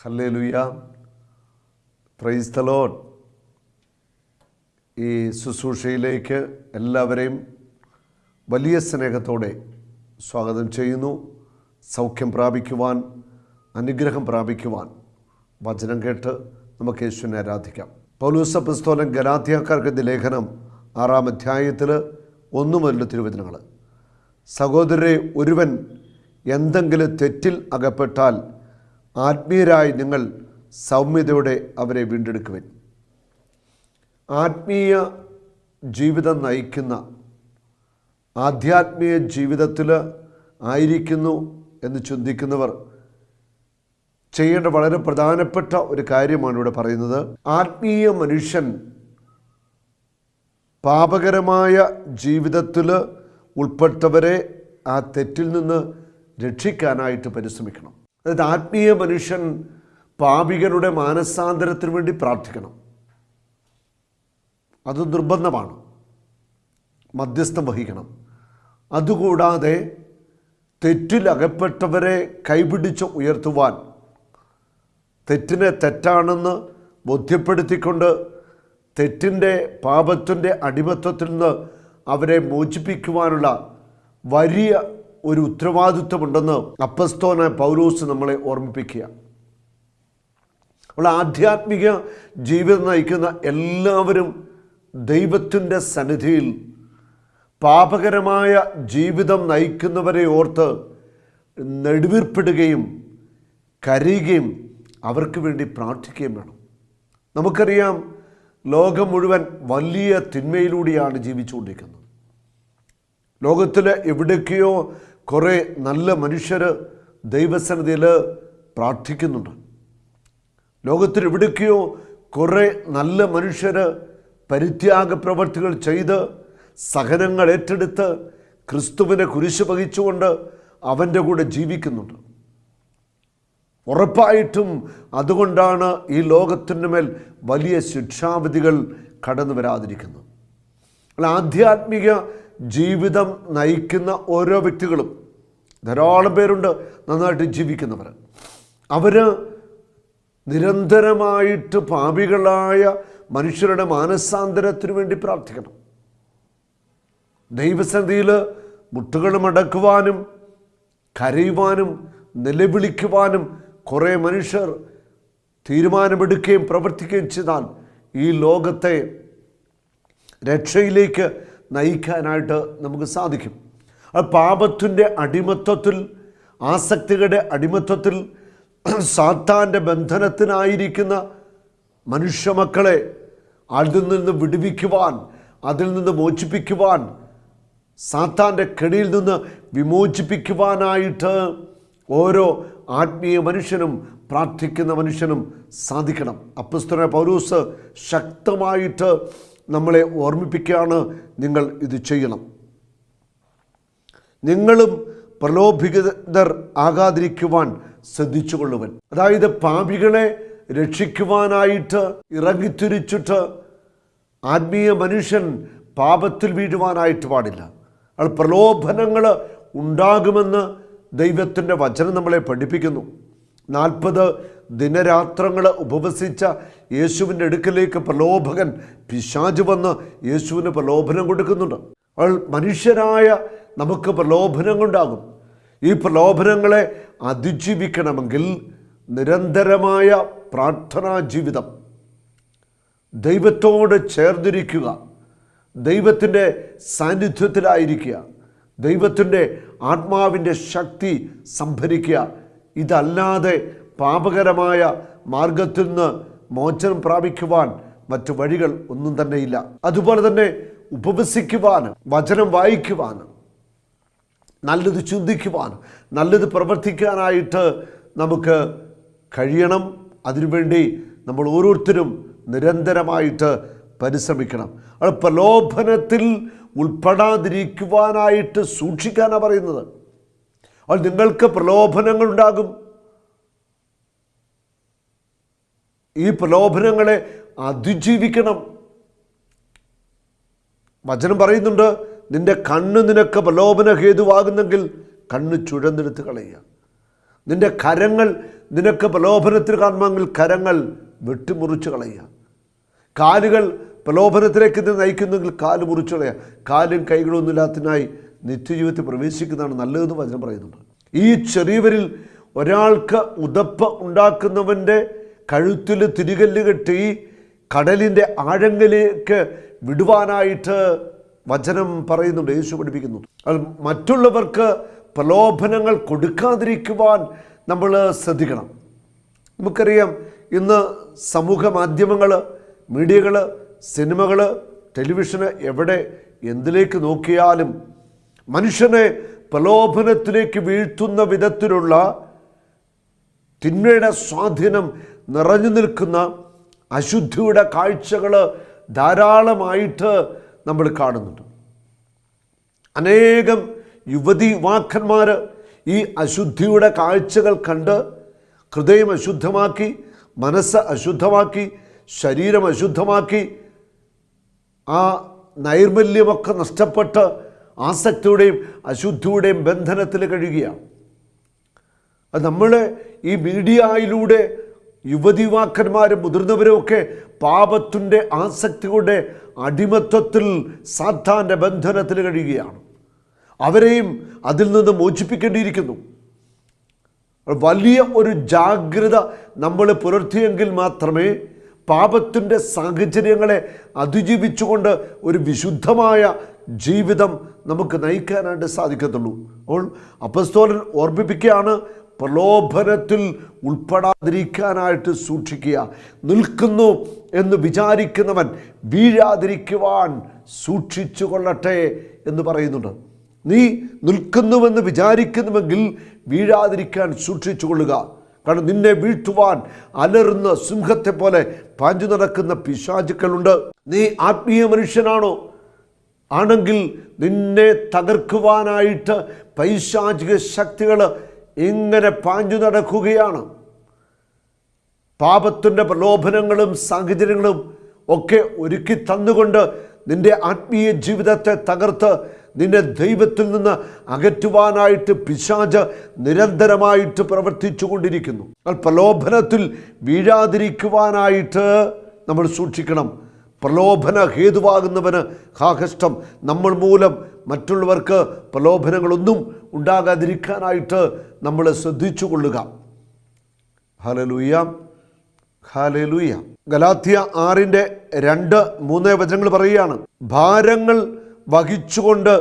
Hallelujah, praise the Lord. ഈ ശുശ്രൂഷയിലേക്ക് എല്ലാവരെയും വലിയ സ്നേഹത്തോടെ സ്വാഗതം ചെയ്യുന്നു. സൗഖ്യം പ്രാപിക്കുവാൻ, അനുഗ്രഹം പ്രാപിക്കുവാൻ വചനം കേട്ട് നമുക്ക് യേശുവിനെ ആരാധിക്കാം. പൗലോസ് അപ്പോസ്തലൻ ഗലാത്യക്കാർക്ക് എഴുതിയ ലേഖനം 6-ാം അധ്യായത്തിൽ 1 മുതൽ തിരുവചനങ്ങൾ. സഹോദരരെ, ഒരുവൻ എന്തെങ്കിലും തെറ്റിൽ അകപ്പെട്ടാൽ ആത്മീയരായി നിങ്ങൾ സൗമ്യതയോടെ അവരെ വീണ്ടെടുക്കുവിൻ. ആത്മീയ ജീവിതം നയിക്കുന്ന, ആധ്യാത്മീയ ജീവിതത്തിൽ ആയിരിക്കുന്നു എന്ന് ചിന്തിക്കുന്നവർ ചെയ്യേണ്ട വളരെ പ്രധാനപ്പെട്ട ഒരു കാര്യമാണ് ഇവിടെ പറയുന്നത്. ആത്മീയ മനുഷ്യൻ പാപകരമായ ജീവിതത്തിൽ ഉൾപ്പെട്ടവരെ ആ തെറ്റിൽ നിന്ന് രക്ഷിക്കാനായിട്ട് പരിശ്രമിക്കണം. അതായത് ആത്മീയ മനുഷ്യൻ പാപികളുടെ മാനസാന്തരത്തിന് വേണ്ടി പ്രാർത്ഥിക്കണം. അത് നിർബന്ധമാണ്. മധ്യസ്ഥം വഹിക്കണം. അതുകൂടാതെ തെറ്റിലകപ്പെട്ടവരെ കൈപിടിച്ച് ഉയർത്തുവാൻ, തെറ്റിനെ തെറ്റാണെന്ന് ബോധ്യപ്പെടുത്തിക്കൊണ്ട് തെറ്റിൻ്റെ പാപത്തിൻ്റെ അടിമത്വത്തിൽ നിന്ന് അവരെ മോചിപ്പിക്കുവാനുള്ള വലിയ ഒരു ഉത്തരവാദിത്വമുണ്ടെന്ന് അപ്പോസ്തലനായ പൗലോസ് നമ്മളെ ഓർമ്മിപ്പിക്കുക. അപ്പോൾ ആധ്യാത്മിക ജീവിതം നയിക്കുന്ന എല്ലാവരും ദൈവത്തിൻ്റെ സന്നിധിയിൽ പാപകരമായ ജീവിതം നയിക്കുന്നവരെ ഓർത്ത് നെടുവീർപ്പിടുകയും കരയുകയും അവർക്ക് വേണ്ടി പ്രാർത്ഥിക്കുകയും വേണം. നമുക്കറിയാം, ലോകം മുഴുവൻ വലിയ തിന്മയിലൂടെയാണ് ജീവിച്ചുകൊണ്ടിരിക്കുന്നത്. ലോകത്തിൽ എവിടേക്കെയോ കുറേ നല്ല മനുഷ്യർ ദൈവസന്നിധിയിൽ പ്രാർത്ഥിക്കുന്നുണ്ട്. ലോകത്തിൽ എവിടേക്കെയോ കുറേ നല്ല മനുഷ്യർ പരിത്യാഗ പ്രവർത്തികൾ ചെയ്ത് സഹനങ്ങൾ ഏറ്റെടുത്ത് ക്രിസ്തുവിനെ കുരിശ് വഹിച്ചുകൊണ്ട് അവൻ്റെ കൂടെ ജീവിക്കുന്നുണ്ട്. ഉറപ്പായിട്ടും അതുകൊണ്ടാണ് ഈ ലോകത്തിൻ്റെ മേൽ വലിയ ശിക്ഷാവിധികൾ കടന്നു വരാതിരിക്കുന്നത്. ആധ്യാത്മിക ജീവിതം നയിക്കുന്ന ഓരോ വ്യക്തികളും, ധാരാളം പേരുണ്ട് നന്നായിട്ട് ജീവിക്കുന്നവർ. അവർ നിരന്തരമായിട്ട് പാപികളായ മനുഷ്യരുടെ മാനസാന്തരത്തിന് വേണ്ടി പ്രാർത്ഥിക്കണം. ദൈവസന്നിധിയിൽ മുട്ടുകൾ മടക്കുവാനും കരയുവാനും നിലവിളിക്കുവാനും കുറേ മനുഷ്യർ തീരുമാനമെടുക്കുകയും പ്രവർത്തിക്കുകയും ചെയ്താൽ ഈ ലോകത്തെ രക്ഷയിലേക്ക് നയിക്കാനായിട്ട് നമുക്ക് സാധിക്കും. ആ പാപത്തിൻ്റെ അടിമത്വത്തിൽ, ആസക്തികളുടെ അടിമത്വത്തിൽ, സാത്താൻ്റെ ബന്ധനത്തിനായിരിക്കുന്ന മനുഷ്യമക്കളെ അതിൽ നിന്ന് വിടുവിക്കുവാൻ, അതിൽ നിന്ന് മോചിപ്പിക്കുവാൻ, സാത്താൻ്റെ കെണിയിൽ നിന്ന് വിമോചിപ്പിക്കുവാനായിട്ട് ഓരോ ആത്മീയ മനുഷ്യനും പ്രാർത്ഥിക്കുന്ന മനുഷ്യനും സാധിക്കണം. അപ്പോസ്തലനായ പൗലോസ് ശക്തമായിട്ട് നമ്മളെ ഓർമ്മിപ്പിക്കുകയാണ്, നിങ്ങൾ ഇത് ചെയ്യണം. നിങ്ങളും പ്രലോഭിതർ ആകാതിരിക്കുവാൻ ശ്രദ്ധിച്ചുകൊള്ളുവൻ. അതായത് പാപികളെ രക്ഷിക്കുവാനായിട്ട് ഇറങ്ങിത്തിരിച്ചിട്ട് ആത്മീയ മനുഷ്യൻ പാപത്തിൽ വീഴുവാനായിട്ട് പാടില്ല. അത് പ്രലോഭനങ്ങൾ ഉണ്ടാകുമെന്ന് ദൈവത്തിൻ്റെ വചനം നമ്മളെ പഠിപ്പിക്കുന്നു. 40 ദിനരാത്രങ്ങൾ ഉപവസിച്ച യേശുവിൻ്റെ അടുക്കലേക്ക് പ്രലോഭകൻ പിശാച് വന്ന് യേശുവിന് പ്രലോഭനം കൊടുക്കുന്നുണ്ട്. അവൾ മനുഷ്യരായ നമുക്ക് പ്രലോഭനങ്ങളുണ്ടാകും. ഈ പ്രലോഭനങ്ങളെ അതിജീവിക്കണമെങ്കിൽ നിരന്തരമായ പ്രാർത്ഥനാ ജീവിതം, ദൈവത്തോട് ചേർന്നിരിക്കുക, ദൈവത്തിൻ്റെ സാന്നിധ്യത്തിലായിരിക്കുക, ദൈവത്തിൻ്റെ ആത്മാവിൻ്റെ ശക്തി സംഭരിക്കുക. ഇതല്ലാതെ പാപകരമായ മാർഗത്തിൽ നിന്ന് മോചനം പ്രാപിക്കുവാൻ മറ്റു വഴികൾ ഒന്നും തന്നെയില്ല. അതുപോലെ തന്നെ ഉപവസിക്കുവാൻ, വചനം വായിക്കുവാൻ, നല്ലത് ചിന്തിക്കുവാൻ, നല്ലത് പ്രവർത്തിക്കാനായിട്ട് നമുക്ക് കഴിയണം. അതിനുവേണ്ടി നമ്മൾ ഓരോരുത്തരും നിരന്തരമായിട്ട് പരിശ്രമിക്കണം. അത് പ്രലോഭനത്തിൽ ഉൾപ്പെടാതിരിക്കുവാനായിട്ട് സൂക്ഷിക്കാനാണ് പറയുന്നത്. അത് നിങ്ങൾക്ക് പ്രലോഭനങ്ങളുണ്ടാകും. ഈ പ്രലോഭനങ്ങളെ അതിജീവിക്കണം. വചനം പറയുന്നുണ്ട്, നിന്റെ കണ്ണ് നിനക്ക് പ്രലോഭന ഹേതുവാകുന്നെങ്കിൽ കണ്ണ് ചുഴന്നെടുത്ത് കളയുക. നിന്റെ കരങ്ങൾ നിനക്ക് പ്രലോഭനത്തിൽ കാണുമെങ്കിൽ കരങ്ങൾ വെട്ടിമുറിച്ച് കളയുക. കാലുകൾ പ്രലോഭനത്തിലേക്ക് ഇത് നയിക്കുന്നെങ്കിൽ കാല് മുറിച്ച് കളയുക. കാലും കൈകളൊന്നും ഇല്ലാത്തതിനായി നിത്യജീവിതത്തിൽ പ്രവേശിക്കുന്നതാണ് നല്ലതെന്ന് വചനം പറയുന്നുണ്ട്. ഈ ചെറിയവരിൽ ഒരാൾക്ക് ഉതപ്പ് ഉണ്ടാക്കുന്നവൻ്റെ കഴുത്തിൽ തിരികല്ല് കെട്ടി കടലിൻ്റെ ആഴങ്ങളിലേക്ക് വിടുവാനായിട്ട് വചനം പറയുന്നുണ്ട്, യേശു പഠിപ്പിക്കുന്നു. മറ്റുള്ളവർക്ക് പ്രലോഭനങ്ങൾ കൊടുക്കാതിരിക്കുവാൻ നമ്മൾ ശ്രദ്ധിക്കണം. നമുക്കറിയാം, ഇന്ന് സമൂഹ മാധ്യമങ്ങൾ, മീഡിയകൾ, സിനിമകൾ, ടെലിവിഷന്, എവിടെ എന്തിലേക്ക് നോക്കിയാലും മനുഷ്യനെ പ്രലോഭനത്തിലേക്ക് വീഴ്ത്തുന്ന വിധത്തിലുള്ള തിന്മയുടെ സ്വാധീനം നിറഞ്ഞു നിൽക്കുന്ന അശുദ്ധിയുടെ കാഴ്ചകൾ ധാരാളമായിട്ട് നമ്മൾ കാണുന്നുണ്ട്. അനേകം യുവതിവാക്കന്മാർ ഈ അശുദ്ധിയുടെ കാഴ്ചകൾ കണ്ട് ഹൃദയം അശുദ്ധമാക്കി, മനസ്സ് അശുദ്ധമാക്കി, ശരീരം അശുദ്ധമാക്കി, ആ നൈർമല്യമൊക്കെ നഷ്ടപ്പെട്ട് ആസക്തിയുടെയും അശുദ്ധിയുടെയും ബന്ധനത്തിൽ കഴിയുകയാണ്. അത് നമ്മൾ ഈ മീഡിയയിലൂടെ യുവതിവാക്കന്മാരും മുതിർന്നവരും ഒക്കെ പാപത്തിൻ്റെ ആസക്തിയുടെ അടിമത്വത്തിൽ സാത്താൻ്റെ ബന്ധനത്തിൽ കഴിയുകയാണ്. അവരെയും അതിൽ നിന്ന് മോചിപ്പിക്കേണ്ടിയിരിക്കുന്നു. വലിയ ഒരു ജാഗ്രത നമ്മൾ പുലർത്തിയെങ്കിൽ മാത്രമേ പാപത്തിൻ്റെ സാഹചര്യങ്ങളെ അതിജീവിച്ചുകൊണ്ട് ഒരു വിശുദ്ധമായ ജീവിതം നമുക്ക് നയിക്കാനായിട്ട് സാധിക്കത്തുള്ളൂ. അപ്പോൾ അപ്പോസ്തലൻ ഓർമ്മിപ്പിക്കുകയാണ്, പ്രലോഭനത്തിൽ ഉൾപ്പെടാതിരിക്കാനായിട്ട് സൂക്ഷിക്കുക. നിൽക്കുന്നു എന്ന് വിചാരിക്കുന്നവൻ വീഴാതിരിക്കുവാൻ സൂക്ഷിച്ചു കൊള്ളട്ടെ എന്ന് പറയുന്നുണ്ട്. നീ നിൽക്കുന്നുവെന്ന് വിചാരിക്കുന്നുവെങ്കിൽ വീഴാതിരിക്കാൻ സൂക്ഷിച്ചു കൊള്ളുക. കാരണം നിന്നെ വീഴ്ത്തുവാൻ അലറുന്ന സിംഹത്തെ പോലെ പാഞ്ഞു നടക്കുന്ന പിശാചുക്കളുണ്ട്. നീ ആത്മീയ മനുഷ്യനാണോ? ആണെങ്കിൽ നിന്നെ തകർക്കുവാനായിട്ട് പൈശാചിക ശക്തികൾ ഇങ്ങനെ പാഞ്ഞു നടക്കുകയാണ്. പാപത്തിൻ്റെ പ്രലോഭനങ്ങളും സാഹചര്യങ്ങളും ഒക്കെ ഒരുക്കി തന്നുകൊണ്ട് നിന്റെ ആത്മീയ ജീവിതത്തെ തകർത്ത് നിന്നെ ദൈവത്തിൽ നിന്ന് അകറ്റുവാനായിട്ട് പിശാച് നിരന്തരമായിട്ട് പ്രവർത്തിച്ചു കൊണ്ടിരിക്കുന്നു. പ്രലോഭനത്തിൽ വീഴാതിരിക്കുവാനായിട്ട് നമ്മൾ സൂക്ഷിക്കണം. പ്രലോഭന ഹേതുവാകുന്നവന് ഹാകഷ്ടം. നമ്മൾ മൂലം മറ്റുള്ളവർക്ക് പ്രലോഭനങ്ങളൊന്നും ഉണ്ടാകാതിരിക്കാനായിട്ട് നമ്മൾ ശ്രദ്ധിച്ചു കൊള്ളുക. Hallelujah, hallelujah. ഗലാത്യ 6:2-3 വചനങ്ങൾ പറയുകയാണ്, ഭാരങ്ങൾ വഹിച്ചുകൊണ്ട്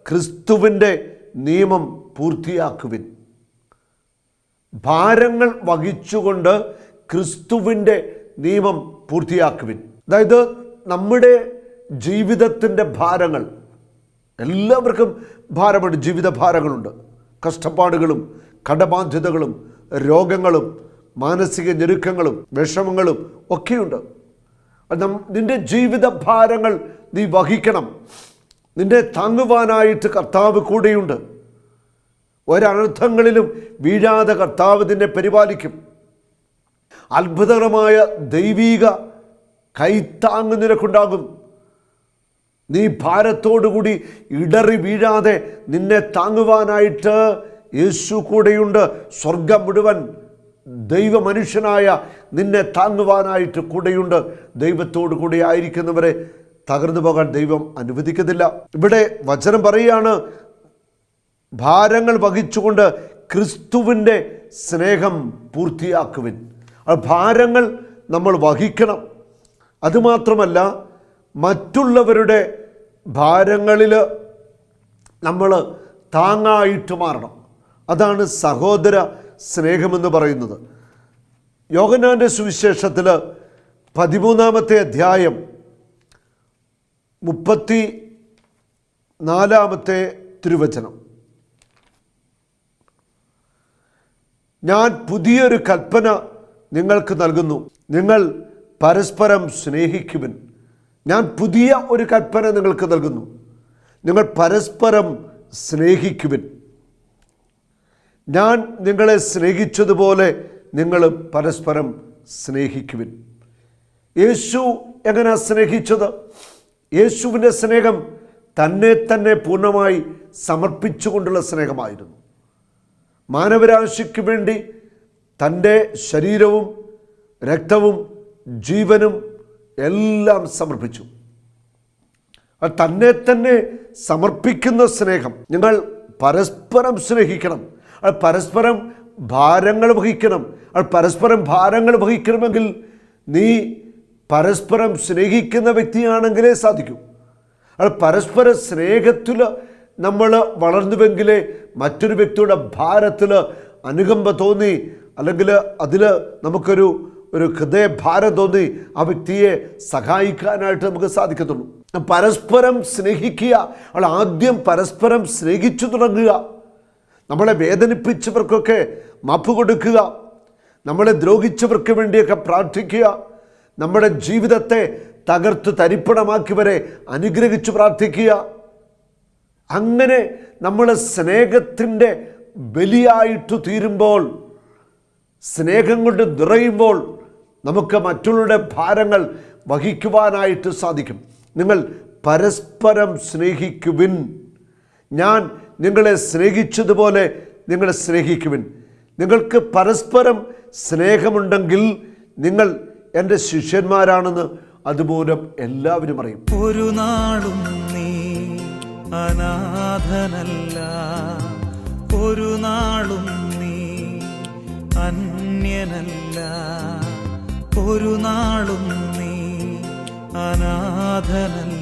ക്രിസ്തുവിൻ്റെ നിയമം പൂർത്തിയാക്കുവിൻ. ഭാരങ്ങൾ വഹിച്ചുകൊണ്ട് ക്രിസ്തുവിൻ്റെ നിയമം പൂർത്തിയാക്കുവിൻ. അതായത് നമ്മുടെ ജീവിതത്തിൻ്റെ ഭാരങ്ങൾ, എല്ലാവർക്കും ഭാരമുണ്ട്, ജീവിത ഭാരങ്ങളുണ്ട്, കഷ്ടപ്പാടുകളും കടബാധ്യതകളും രോഗങ്ങളും മാനസിക ഞെരുക്കങ്ങളും വിഷമങ്ങളും ഒക്കെയുണ്ട്. നിൻ്റെ ജീവിത ഭാരങ്ങൾ നീ വഹിക്കണം. നിന്നെ താങ്ങുവാനായിട്ട് കർത്താവ് കൂടെയുണ്ട്. ഒരനർത്ഥങ്ങളിലും വീഴാതെ കർത്താവ് നിന്നെ പരിപാലിക്കും. അത്ഭുതകരമായ ദൈവീക കൈത്താങ്ങ് നിനക്കുണ്ടാകും. നീ ഭാരത്തോടുകൂടി ഇടറി വീഴാതെ നിന്നെ താങ്ങുവാനായിട്ട് യേശു കൂടെയുണ്ട്. സ്വർഗം മുഴുവൻ ദൈവ മനുഷ്യനായ നിന്നെ താങ്ങുവാനായിട്ട് കൂടെയുണ്ട്. ദൈവത്തോടു കൂടി ആയിരിക്കുന്നവരെ തകർന്നു പോകാൻ ദൈവം അനുവദിക്കുന്നില്ല. ഇവിടെ വചനം പറയുകയാണ്, ഭാരങ്ങൾ വഹിച്ചുകൊണ്ട് ക്രിസ്തുവിൻ്റെ സ്നേഹം പൂർത്തിയാക്കുവിൻ. ഭാരങ്ങൾ നമ്മൾ വഹിക്കണം. അതുമാത്രമല്ല, മറ്റുള്ളവരുടെ ഭാരങ്ങളിൽ നമ്മൾ താങ്ങായിട്ട് മാറണം. അതാണ് സഹോദര സ്നേഹമെന്ന് പറയുന്നത്. യോഹന്നാൻ്റെ സുവിശേഷത്തിൽ 13-ാമത്തെ അധ്യായം 34-ാമത്തെ തിരുവചനം, ഞാൻ പുതിയൊരു കൽപ്പന നിങ്ങൾക്ക് നൽകുന്നു, നിങ്ങൾ പരസ്പരം സ്നേഹിക്കുവിൻ. ഞാൻ പുതിയ ഒരു കൽപ്പന നിങ്ങൾക്ക് നൽകുന്നു, നിങ്ങൾ പരസ്പരം സ്നേഹിക്കുവിൻ. ഞാൻ നിങ്ങളെ സ്നേഹിച്ചതുപോലെ നിങ്ങൾ പരസ്പരം സ്നേഹിക്കുവിൻ. യേശു എങ്ങനെയാണ് സ്നേഹിച്ചത്? യേശുവിൻ്റെ സ്നേഹം തന്നെ പൂർണ്ണമായി സമർപ്പിച്ചുകൊണ്ടുള്ള സ്നേഹമായിരുന്നു. മാനവരാശിക്ക് വേണ്ടി തൻ്റെ ശരീരവും രക്തവും ജീവനും എല്ലാം സമർപ്പിച്ചു. തന്നെ തന്നെ സമർപ്പിക്കുന്ന സ്നേഹം. നിങ്ങൾ പരസ്പരം സ്നേഹിക്കണം. പരസ്പരം ഭാരങ്ങൾ വഹിക്കണം. പരസ്പരം ഭാരങ്ങൾ വഹിക്കണമെങ്കിൽ നീ പരസ്പരം സ്നേഹിക്കുന്ന വ്യക്തിയാണെങ്കിലേ സാധിക്കൂ. പരസ്പര സ്നേഹത്തിൽ നമ്മൾ വളർന്നുവെങ്കിലേ മറ്റൊരു വ്യക്തിയുടെ ഭാരത്തിൽ അനുകമ്പ തോന്നി, അല്ലെങ്കിൽ അതിൽ നമുക്കൊരു ഹൃദയഭാരം തോന്നി ആ വ്യക്തിയെ സഹായിക്കാനായിട്ട് നമുക്ക് സാധിക്കത്തുള്ളൂ. പരസ്പരം സ്നേഹിക്കുക. ആദ്യം പരസ്പരം സ്നേഹിച്ചു തുടങ്ങുക. നമ്മളെ വേദനിപ്പിച്ചവർക്കൊക്കെ മാപ്പ് കൊടുക്കുക. നമ്മളെ ദ്രോഹിച്ചവർക്ക് വേണ്ടിയൊക്കെ പ്രാർത്ഥിക്കുക. നമ്മുടെ ജീവിതത്തെ തകർത്ത് തരിപ്പണമാക്കിയവരെ അനുഗ്രഹിച്ച് പ്രാർത്ഥിക്കുക. അങ്ങനെ നമ്മൾ സ്നേഹത്തിൻ്റെ ബലിയായിട്ട് തീരുമ്പോൾ, സ്നേഹം കൊണ്ട് നിറയുമ്പോൾ നമുക്ക് മറ്റുള്ളവരുടെ ഭാരങ്ങൾ വഹിക്കുവാനായിട്ട് സാധിക്കും. നിങ്ങൾ പരസ്പരം സ്നേഹിക്കുവിൻ. ഞാൻ നിങ്ങളെ സ്നേഹിച്ചതുപോലെ നിങ്ങൾ സ്നേഹിക്കുവിൻ. നിങ്ങൾക്ക് പരസ്പരം സ്നേഹമുണ്ടെങ്കിൽ നിങ്ങൾ എൻ്റെ ശിഷ്യന്മാരാണെന്ന് അതുമൂലം എല്ലാവരും അറിയും. ഒരു നാളും നീ അനാഥനല്ല, ഒരു നാളും നീ അന്യനല്ല, ഒരു നാളും നീ അനാഥനല്ല.